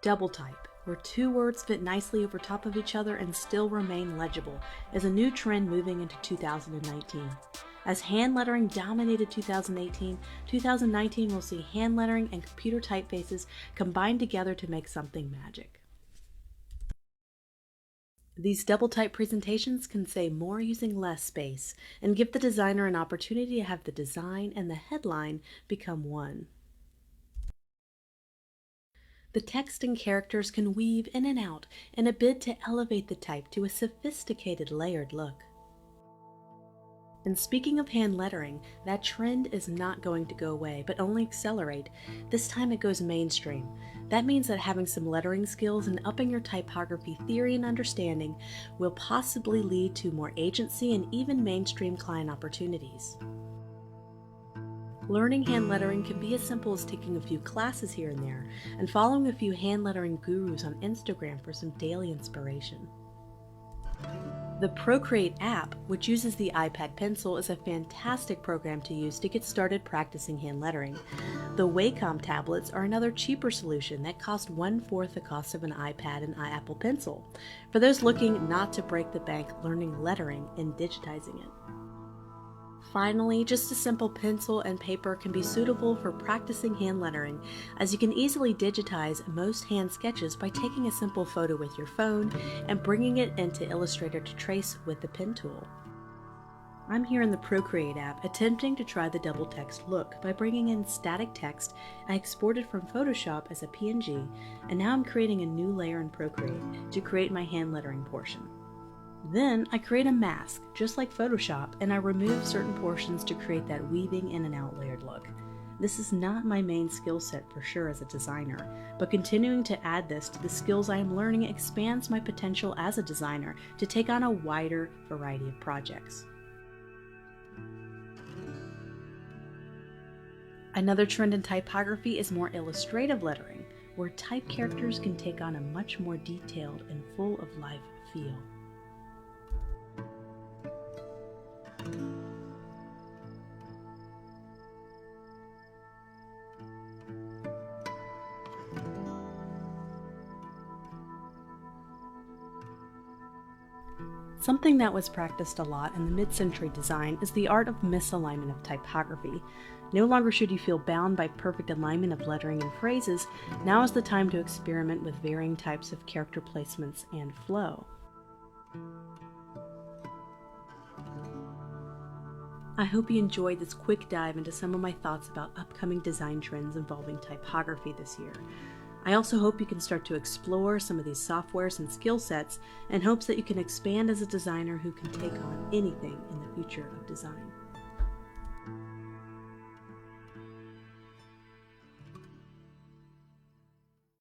Double type, where two words fit nicely over top of each other and still remain legible, is a new trend moving into 2019. As hand lettering dominated 2018, 2019 will see hand lettering and computer typefaces combined together to make something magic. These double type presentations can say more using less space and give the designer an opportunity to have the design and the headline become one. The text and characters can weave in and out in a bid to elevate the type to a sophisticated layered look. And speaking of hand lettering, that trend is not going to go away, but only accelerate. This time it goes mainstream. That means that having some lettering skills and upping your typography theory and understanding will possibly lead to more agency and even mainstream client opportunities. Learning hand lettering can be as simple as taking a few classes here and there and following a few hand lettering gurus on Instagram for some daily inspiration. The Procreate app, which uses the iPad pencil, is a fantastic program to use to get started practicing hand lettering. The Wacom tablets are another cheaper solution that cost 1/4 the cost of an iPad and Apple Pencil, for those looking not to break the bank learning lettering and digitizing it. Finally, just a simple pencil and paper can be suitable for practicing hand lettering, as you can easily digitize most hand sketches by taking a simple photo with your phone and bringing it into Illustrator to trace with the pen tool. I'm here in the Procreate app attempting to try the double text look by bringing in static text I exported from Photoshop as a PNG, and now I'm creating a new layer in Procreate to create my hand lettering portion. Then I create a mask, just like Photoshop, and I remove certain portions to create that weaving in and out layered look. This is not my main skill set for sure as a designer, but continuing to add this to the skills I am learning expands my potential as a designer to take on a wider variety of projects. Another trend in typography is more illustrative lettering, where type characters can take on a much more detailed and full of life feel. Something that was practiced a lot in the mid-century design is the art of misalignment of typography. No longer should you feel bound by perfect alignment of lettering and phrases. Now is the time to experiment with varying types of character placements and flow. I hope you enjoyed this quick dive into some of my thoughts about upcoming design trends involving typography this year. I also hope you can start to explore some of these softwares and skill sets in hopes that you can expand as a designer who can take on anything in the future of design.